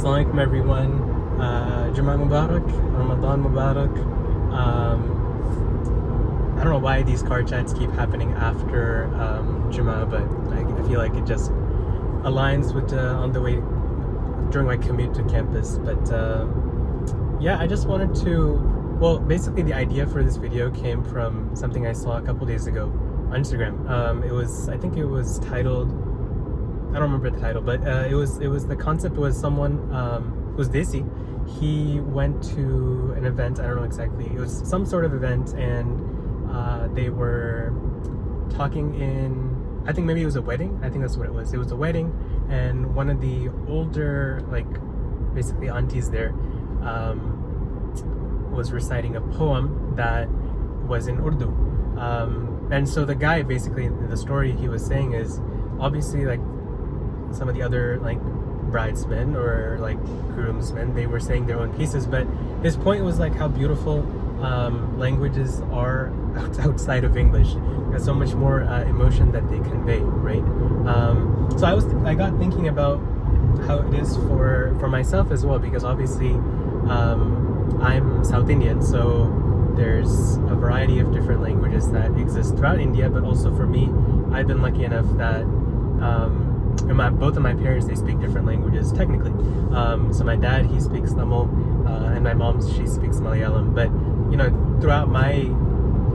Assalamualaikum everyone. Jummah Mubarak, Ramadan Mubarak. I don't know why these car chats keep happening after Jummah, but I feel like it just aligns with on the way during my commute to campus. But yeah, I just wanted to, well, basically the idea for this video came from something I saw a couple days ago on Instagram. I think it was titled, I don't remember the title, but the concept was someone who was Desi. He went to an event, I don't know exactly, it was some sort of event, and they were talking in, I think maybe it was a wedding, I think that's what it was. It was a wedding, and one of the older, like, basically aunties there was reciting a poem that was in Urdu. And so the guy, basically, in the story he was saying is, obviously, like, some of the other, like, bridesmen or, like, groomsmen, they were saying their own pieces, but his point was, like, how beautiful languages are outside of English. There's so much more emotion that they convey, right? So I got thinking about how it is for myself as well, because obviously I'm South Indian, so there's a variety of different languages that exist throughout India, but also for me, I've been lucky enough that both of my parents, they speak different languages technically. So my dad, he speaks Tamil, and my mom, she speaks Malayalam. But you know, throughout my,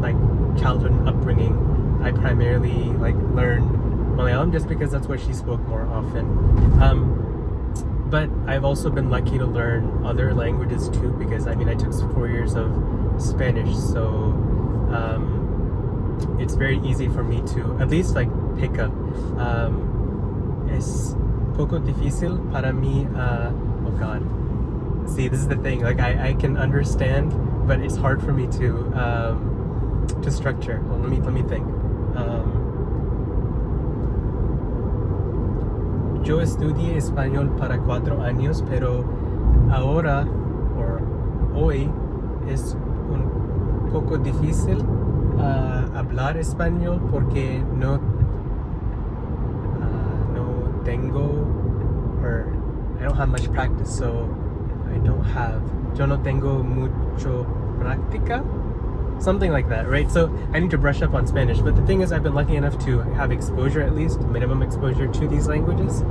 like, childhood upbringing, I primarily, like, learned Malayalam just because that's what she spoke more often. But I've also been lucky to learn other languages too, because I mean, I took 4 years of Spanish, so it's very easy for me to at least, like, pick up. Es poco difícil para mí. Oh God. See, this is the thing. Like, I can understand, but it's hard for me to structure. Well, let me think. Yo estudié español para 4 años, pero ahora, or hoy, es un poco difícil hablar español porque no tengo, or I don't have much practice, so yo no tengo mucho práctica, something like that, right? So I need to brush up on Spanish, but the thing is, I've been lucky enough to have exposure, at least minimum exposure, to these languages,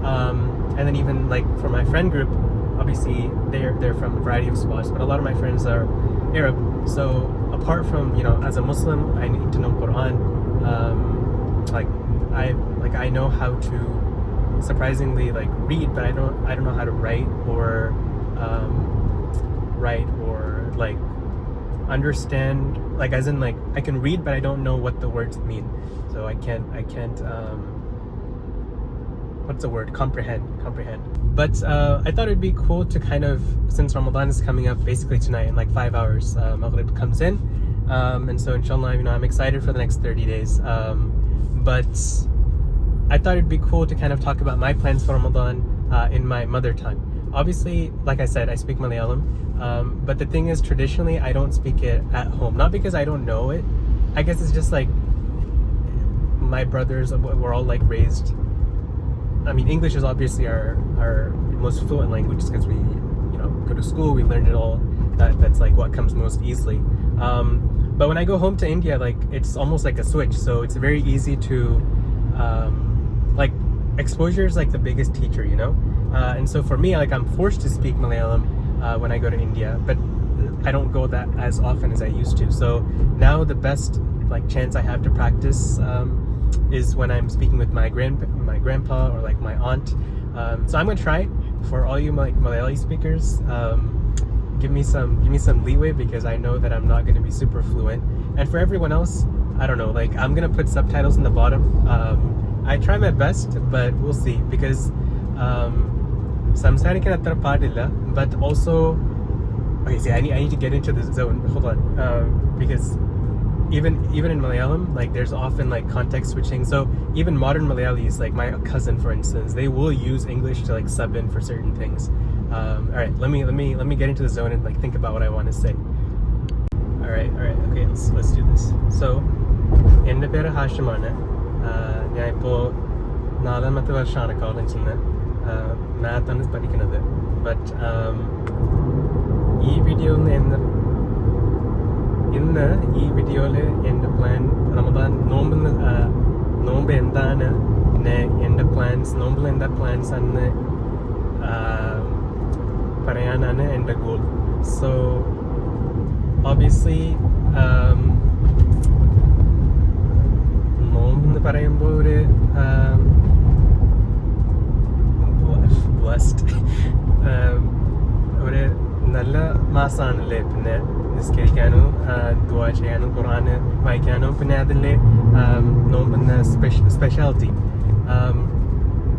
and then even, like, for my friend group, obviously they're from a variety of spots, but a lot of my friends are Arab, so apart from, you know, as a Muslim, I need to know Quran. I know how to surprisingly, like, read, but I don't know how to write or like understand, like, as in, like, I can read, but I don't know what the words mean, so I can't what's the word, comprehend. But I thought it'd be cool to kind of, since Ramadan is coming up basically tonight in like 5 hours, Maghrib comes in, and so inshallah, you know, I'm excited for the next 30 days, but I thought it'd be cool to kind of talk about my plans for Ramadan in my mother tongue. Obviously, like I said, I speak Malayalam, but the thing is, traditionally, I don't speak it at home. Not because I don't know it. I guess it's just like my brothers were all, like, raised. I mean, English is obviously our most fluent language because we, you know, go to school, we learned it all. That's like what comes most easily. But when I go home to India, like, it's almost like a switch. So it's very easy to like, exposure is like the biggest teacher, you know? And so for me, like, I'm forced to speak Malayalam when I go to India, but I don't go that as often as I used to. So now the best, like, chance I have to practice is when I'm speaking with my grandpa or, like, my aunt. So I'm gonna try. For all you, like, Malayali speakers, give me some leeway, because I know that I'm not gonna be super fluent. And for everyone else, I don't know, like, I'm gonna put subtitles in the bottom. I try my best, but we'll see, because സംസാരിക്കാൻ അത്ര പാടില്ല, but also, okay, see, I need to get into the zone. Hold on, because even in Malayalam, like, there's often, like, context switching. So even modern Malayalis, like my cousin, for instance, they will use English to, like, sub in for certain things. All right, let me get into the zone and, like, think about what I want to say. All right, okay, let's do this. So, എൻ്റെ പേര് ഹാഷിമാണ്. ഞാൻ ഇപ്പോൾ 4ാമത്തെ വർഷമാണ് കോളേജിൽ നിന്ന്. മാത്താണ് പഠിക്കുന്നത്. But ഈ വീഡിയോയിൽ ഇന്ന് ഈ വീഡിയോയിൽ എൻ്റെ പ്ലാൻ റമദാൻ നോമ്പ് എന്താണ്, പിന്നെ എൻ്റെ പ്ലാൻസ് നോമ്പിൽ എന്താ പ്ലാൻസ് എന്ന് പറയാനാണ് എൻ്റെ ഗോൾ. സോ ഓബിയസ്ലി നോമ്പെന്ന് പറയുമ്പോൾ ഒരു ബ്ലസ്ഡ് ഒരു നല്ല മാസമാണല്ലേ. പിന്നെ നിസ്കരിക്കാനും ദുആ ചെയ്യാനും ഖുർആൻ വായിക്കാനും പിന്നെ അതിലെ നോമ്പെന്ന സ്പെഷ്യാലിറ്റി.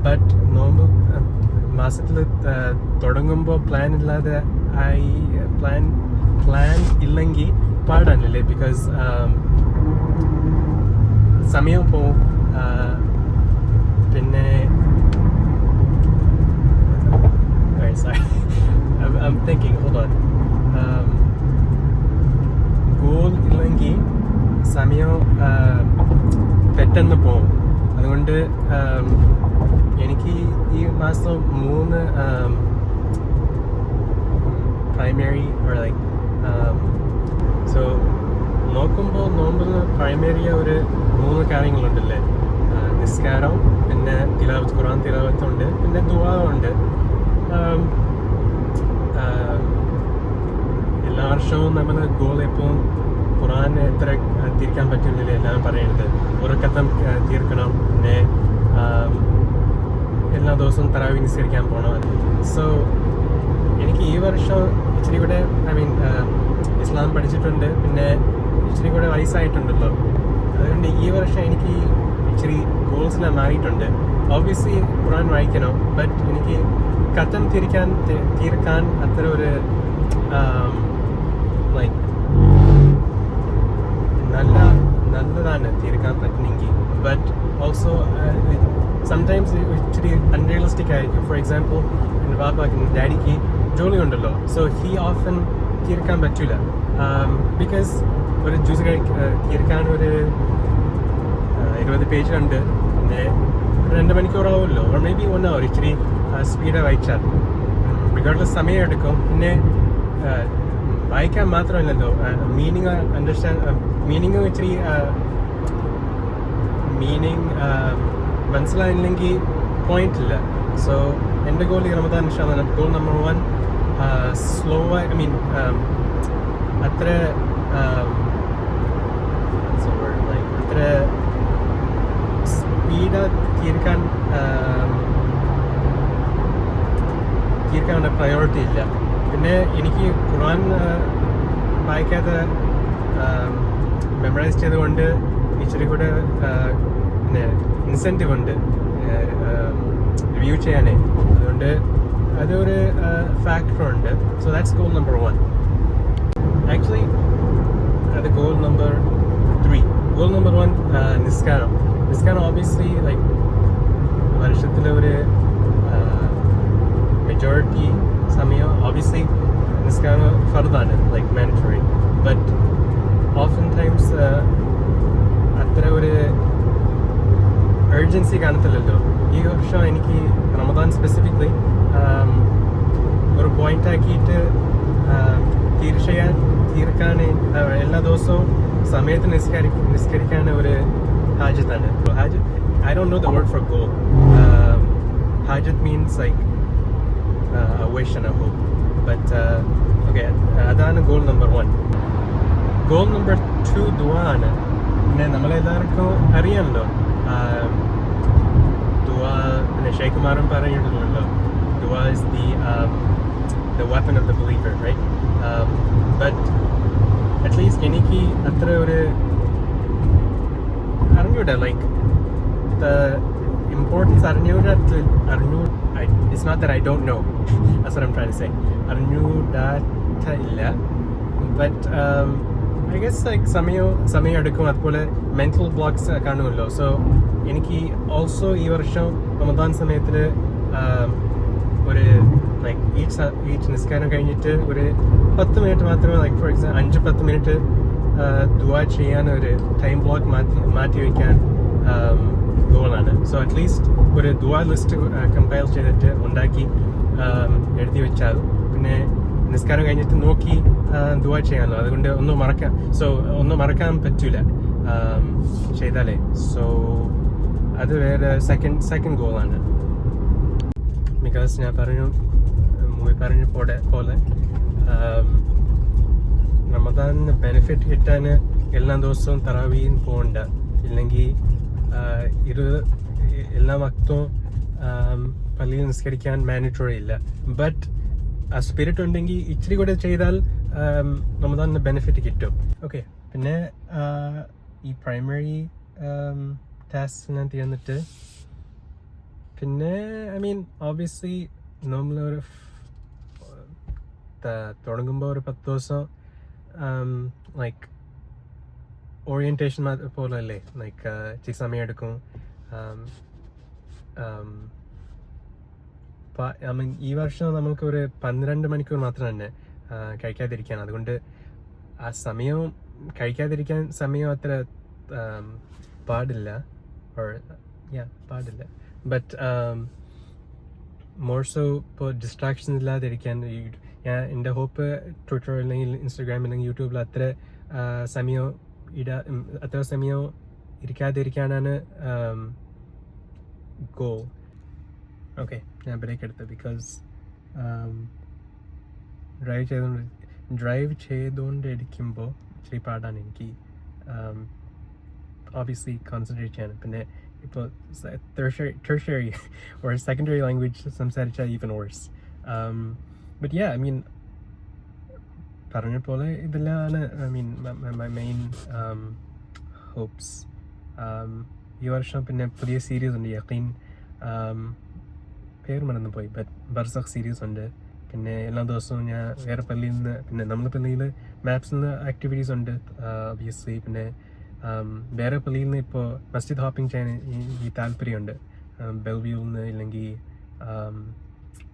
ബട്ട് നോമ്പ് മാസത്തിൽ തുടങ്ങുമ്പോൾ പ്ലാൻ ഇല്ലാതെ പ്ലാൻ ഇല്ലെങ്കിൽ പാടാണല്ലേ. ബിക്കോസ് സമയം പോവും. പിന്നെ sorry, I'm thinking, hold on. Goal ഇല്ലെങ്കിൽ സമയം പെട്ടെന്ന് പോവും. അതുകൊണ്ട് എനിക്ക് ഈ മാസം 3 പ്രൈമറി സോ നോക്കുമ്പോൾ നോമ്പിൽ പ്രൈമറി ഒരു 3 കാര്യങ്ങളുണ്ടല്ലേ. നിസ്കാരം, പിന്നെ ഖുർആൻ തിലാവത്തുണ്ട്, പിന്നെ ദുആ ഉണ്ട്. എല്ലാ വർഷവും നമ്മൾ ഗോൾ എപ്പോഴും ഖുർആൻ എത്ര തീർക്കാൻ പറ്റുന്നില്ലേ എല്ലാം പറയുന്നത്. ഒരു ഖത്തം തീർക്കണം, പിന്നെ എല്ലാ ദിവസവും തറാവി നിസ്കരിക്കാൻ പോകണം. സോ എനിക്ക് ഈ വർഷം ഇച്ചിരി കൂടെ ഇസ്ലാം പഠിച്ചിട്ടുണ്ട്, പിന്നെ ഇച്ചിരി കൂടെ വയസ്സായിട്ടുണ്ടല്ലോ. അതുകൊണ്ട് ഈ വർഷം എനിക്ക് ഇച്ചിരി ഗോൾസിലാണ് മാറിയിട്ടുണ്ട്. ഓബിയസ്ലി ഖുർആൻ വായിക്കണം, ബട്ട് എനിക്ക് ഖത്തം തീർക്കാൻ അത്ര ഒരു നല്ലതാണ് തീർക്കാൻ പറ്റുന്നെങ്കിൽ. ബട്ട് ഓൾസോ സംടൈംസ് ഇച്ചിരി അൺറിയലിസ്റ്റിക് ആയിരിക്കും. ഫോർ എക്സാമ്പിൾ എൻ്റെ പാപ്പാക്ക് ഡാഡിക്ക് ജോലി ഉണ്ടല്ലോ. സോ ഹി ഓഫൻ തീർക്കാൻ പറ്റില്ല. ബിക്കോസ് ഒരു ജ്യൂസ് തീർക്കാൻ ഒരു 20 പേജുണ്ട്, പിന്നെ 2 മണിക്കൂറാവുമല്ലോ, ഓർ മേ ബി 1 hour. ഇച്ചിരി സ്പീഡ് വായിച്ചാൽ റിഗാർഡ്ലെസ് സമയം എടുക്കും. പിന്നെ വായിക്കാൻ മാത്രമല്ലല്ലോ, മീനിങ് ഇച്ചിരി മനസ്സിലായില്ലെങ്കിൽ പോയിന്റ് ഇല്ല. സോ എൻ്റെ ഗോൾ ഈ റമദാൻ ഇൻഷാല്ലാഹ് ഗോൾ നമ്പർ 1 സ്ലോ അത്ര അത്ര സ്പീഡ് തീർക്കാനുള്ള പ്രയോറിറ്റി ഇല്ല. പിന്നെ എനിക്ക് ഖുർആൻ വായിക്കാതെ മെമ്മറൈസ് ചെയ്തുകൊണ്ട് ഇച്ചിരി കൂടെ ഇൻസെൻറ്റീവ് ഉണ്ട് റിവ്യൂ ചെയ്യാനേ. അതുകൊണ്ട് അതൊരു ഫാക്ടറുണ്ട്. So that's goal number 1. Actually അത് ഗോൾ നമ്പർ 3. ഗോൾ നമ്പർ 1 നിസ്കാരം. ഓബിയസ്ലി വർഷത്തിലെ ഒരു മെജോറിറ്റി സമയം ഓബിയസ്ലി നിസ്കാരം ഫർദാണ്, മാൻഡറ്ററി. ബട്ട് ഓഫൻ ടൈംസ് അത്ര ഒരു എർജൻസി കാണത്തില്ലല്ലോ. ഈ വർഷം എനിക്ക് റമദാൻ സ്പെസിഫിക്കലി ഒരു പോയിന്റ് ആക്കിയിട്ട് തീർക്കാൻ എല്ലാ ദിവസവും സമയത്ത് നിസ്കരിക്കാൻ ഒരു ഹാജത്താണ്. I don't know the word for goal. Hajat means a wish and a hope. But okay, അതാണ് goal number 1. Goal number 2 ദുആ ആണ്. പിന്നെ നമ്മളെല്ലാവർക്കും അറിയാമല്ലോ, ദുആ പിന്നെ ഷെയ്ഖുമാരും പറയുന്നുണ്ടല്ലോ, ദുആ is the weapon of the believer, right? But at least എനിക്ക് അത്ര ഒരു അറിഞ്ഞൂടാ, the importance it's not that I don't know. That's what I'm trying to say. അറിഞ്ഞൂടാത്ത ഇല്ല. But I guess സമയം എടുക്കും. അതുപോലെ മെന്റൽ ബ്ലോക്സ് കാണുമല്ലോ. സോ എനിക്ക് ഓൾസോ ഈ വർഷം റമദാൻ സമയത്തിൽ ഒരു ഈച്ച് നിസ്കാരം കഴിഞ്ഞിട്ട് ഒരു 10 മിനിറ്റ് മാത്രമേ ഫോർ എക്സാമ്പിൾ 5-10 മിനിറ്റ് ദുആ ചെയ്യാൻ ഒരു ടൈം ബ്ലോക്ക് മാറ്റി വയ്ക്കാൻ ഗോളാണ്. സോ അറ്റ്ലീസ്റ്റ് ഒരു ദുആ ലിസ്റ്റ് കമ്പൈൽ ചെയ്തിട്ട് ആക്കി എഴുതി വെച്ചാൽ പിന്നെ നിസ്കാരം കഴിഞ്ഞിട്ട് നോക്കി ദുആ ചെയ്യാമല്ലോ. അതുകൊണ്ട് ഒന്നും മറക്കാൻ പറ്റൂല ചെയ്താലേ. സോ അത് വേറെ സെക്കൻഡ് ഗോളാണ്. ബിക്കോസ് ഞാൻ പറഞ്ഞ പോലെ റമദാനിന് ബെനിഫിറ്റ് കിട്ടാൻ എല്ലാ ദിവസവും തറാവീൻ പോകണ്ട, ഇല്ലെങ്കിൽ എല്ലാ വക്തവും പള്ളിയിൽ നിസ്കരിക്കാൻ മാൻഡറ്ററി ഇല്ല. ബട്ട് ആ സ്പിരിറ്റ് ഉണ്ടെങ്കിൽ ഇച്ചിരി കൂടെ ചെയ്താൽ റമദാനിന് ബെനിഫിറ്റ് കിട്ടും. ഓക്കെ, പിന്നെ ഈ പ്രൈമറി ടാസ്ക് ഞാൻ തീർന്നിട്ട് പിന്നെ ഓബിയസ്ലി നമ്മളൊരു തുടങ്ങുമ്പോൾ ഒരു 10 ദിവസം ലൈക്ക് ഓറിയന്റേഷൻ പോലെ അല്ലേ, ലൈക്ക് ഇച്ചിരി സമയം എടുക്കും. ഈ വർഷം നമ്മൾക്ക് ഒരു 12 മണിക്കൂർ മാത്രം തന്നെ കഴിക്കാതിരിക്കാൻ. അതുകൊണ്ട് ആ കഴിക്കാതിരിക്കാൻ സമയം അത്ര പാടില്ല. ബട്ട് മോർ സോ ഇപ്പോൾ ഡിസ്ട്രാക്ഷൻസ് ഇല്ലാതിരിക്കാൻ ഞാൻ എൻ്റെ ഹോപ്പ് ട്വിറ്റർ അല്ലെങ്കിൽ ഇൻസ്റ്റഗ്രാം അല്ലെങ്കിൽ യൂട്യൂബിൽ അത്ര സമയം ഇരിക്കാതിരിക്കാനാണ് ഗോൾ. ഓക്കെ, ഞാൻ ബ്രേക്ക് എടുത്തു ബിക്കോസ് ഡ്രൈവ് ചെയ്തുകൊണ്ടിരിക്കുമ്പോൾ ഇച്ചിരി പാടാണ് എനിക്ക് obviously കോൺസെൻട്രേറ്റ് ചെയ്യാൻ. പിന്നെ ഇപ്പോൾ tertiary or secondary language സംസാരിച്ചാൽ even worse. But yeah, പറഞ്ഞ പോലെ ഇതെല്ലാമാണ് my main hopes. ഈ വർഷം പിന്നെ പുതിയ സീരീസ് ഉണ്ട്, യഖീൻ, പേര് മറന്നു പോയി, ബട്ട് ബർസഖ് സീരീസ് ഉണ്ട്. പിന്നെ എല്ലാ ദിവസവും ഞാൻ വേറെ പള്ളിയിൽ നിന്ന്, പിന്നെ നമ്മുടെ പള്ളിയിൽ മാപ്സിൽ നിന്ന് ആക്ടിവിറ്റീസ് ഉണ്ട് ഒബിയസ്ലി. പിന്നെ വേറെ പള്ളിയിൽ നിന്ന് ഇപ്പോൾ മസ്ജിദ് ഹോപ്പിംഗ് ചെയ്യാൻ ഈ താല്പര്യമുണ്ട്. ബെൽവ്യൂവിൽ നിന്ന് ഇല്ലെങ്കിൽ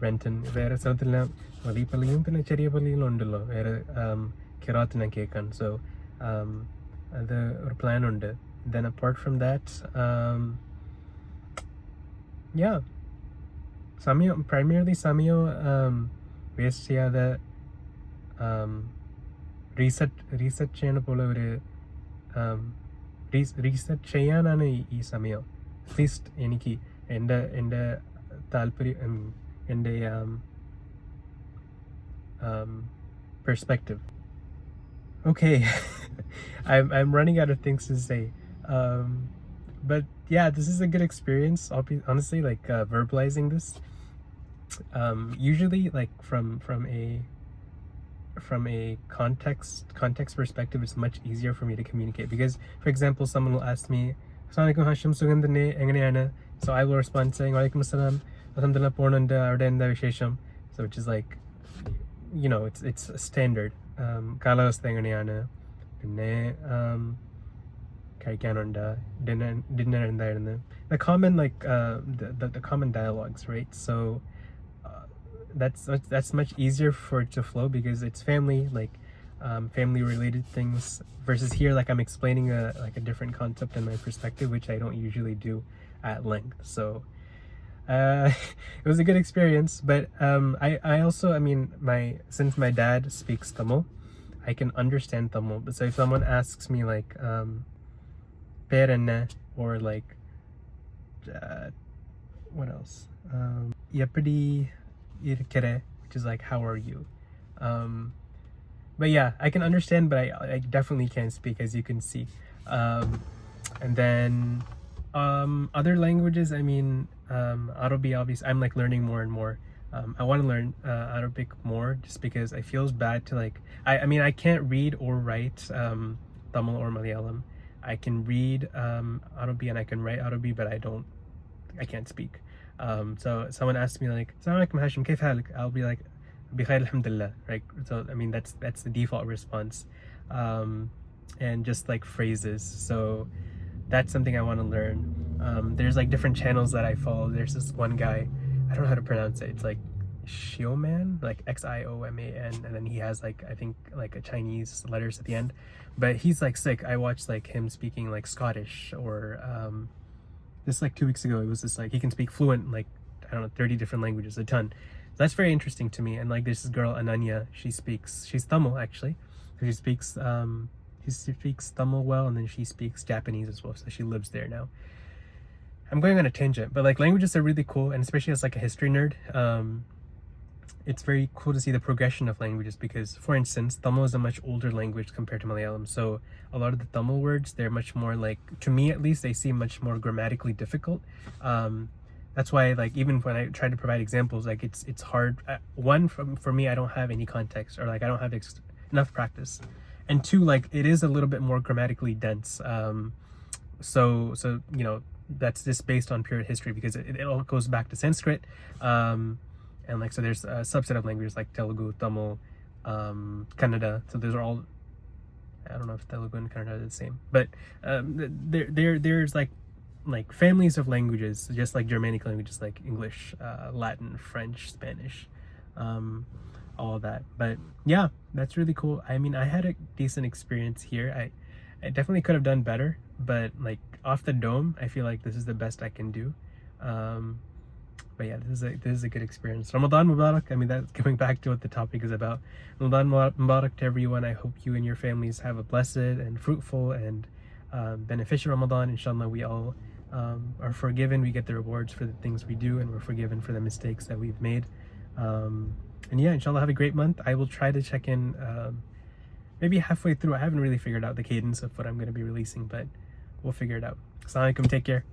റെൻറ്റൻ, വേറെ സ്ഥലത്തെല്ലാം വലിയ പള്ളിയും പിന്നെ ചെറിയ പള്ളിയിലും ഉണ്ടല്ലോ വേറെ ഖിറാത്തിനെ കേൾക്കാൻ. സോ അത് ഒരു പ്ലാനുണ്ട്. Then apart from that, primarily സമയം വേസ്റ്റ് ചെയ്യാതെ റീസെറ്റ് ചെയ്യണ പോലെ ഒരു റീസെറ്റ് ചെയ്യാനാണ് ഈ സമയം. അറ്റ്ലീസ്റ്റ് എനിക്ക് എൻ്റെ താല്പര്യം, എൻ്റെ perspective. Okay, I'm running out of things to say. But yeah, this is a good experience. Honestly, like verbalizing this. Usually, like from a context perspective, it's much easier for me to communicate. Because, for example, someone will ask me, "Assalamualaikum Hashim, sugandane enganeyana?" So I will respond saying, "Walaikum assalam, alhamdulillah, ponunda avade endha vishesham." So which is like, it's standard. Kalavastha enganeyana? Pinne കഴിക്കാനുണ്ട്, dinner എന്തായിരുന്നു, the common like the common dialogues, right? So that's much easier for it to flow because it's family, like family related things, versus here like I'm explaining a different concept and my perspective, which I don't usually do at length. So it was a good experience. But I also, since my dad speaks Tamil, I can understand Tamil. But so if someone asks me like Perenna, or like what else, Yeppadi Irkere, which is like how are you, but yeah, I can understand, but I definitely can't speak, as you can see. And then other languages, Arabic, obviously I'm like learning more and more. I want to learn Arabic more just because it feels bad to like I can't read or write Tamil or Malayalam. I can read Arabic and I can write Arabic, but I can't speak. So someone asks me like, "Assalamualaikum Hashim, kayf halik?" I'll be like, "Bikhair alhamdulillah," right? So that's the default response, and just like phrases. So that's something I want to learn. There's like different channels that I follow. There's this one guy, I don't know how to pronounce it. It's like Xioman, like Xioman, and then he has like, I think like a Chinese letters at the end, but he's like sick. I watched like him speaking like Scottish, or just like 2 weeks ago it was just like he can speak fluent like I don't know, 30 different languages, a ton. So that's very interesting to me. And like this girl Ananya, she's Tamil actually. So she speaks Tamil well, and then she speaks Japanese as well. So she lives there now. I'm going on a tangent, but like languages are really cool, and especially as like a history nerd, it's very cool to see the progression of languages because, for instance, Tamil is a much older language compared to Malayalam. So a lot of the Tamil words, they're much more like, to me at least, they seem much more grammatically difficult. That's why, like, even when I try to provide examples, like it's hard. One, for me, I don't have any context, or like I don't have enough practice, and two, like it is a little bit more grammatically dense. So you know, that's just based on pure history because it all goes back to Sanskrit. And like, so there's a subset of languages like Telugu, Tamil, Kannada. So those are all, I don't know if Telugu and Kannada are the same, but there's like families of languages, just like Germanic languages like English, Latin, French, Spanish, all of that. But yeah, that's really cool. I mean, I had a decent experience here. I definitely could have done better, but like off the dome, I feel like this is the best I can do. But yeah, this is a good experience. Ramadan mubarak. I mean, that's coming back to what the topic is about. Ramadan mubarak to everyone. I hope you and your families have a blessed and fruitful and beneficial Ramadan. Inshallah, we all are forgiven. We get the rewards for the things we do, and we're forgiven for the mistakes that we've made. And yeah, inshallah, have a great month. I will try to check in maybe halfway through. I haven't really figured out the cadence of what I'm going to be releasing, but we'll figure it out. Assalamu alaikum. Take care.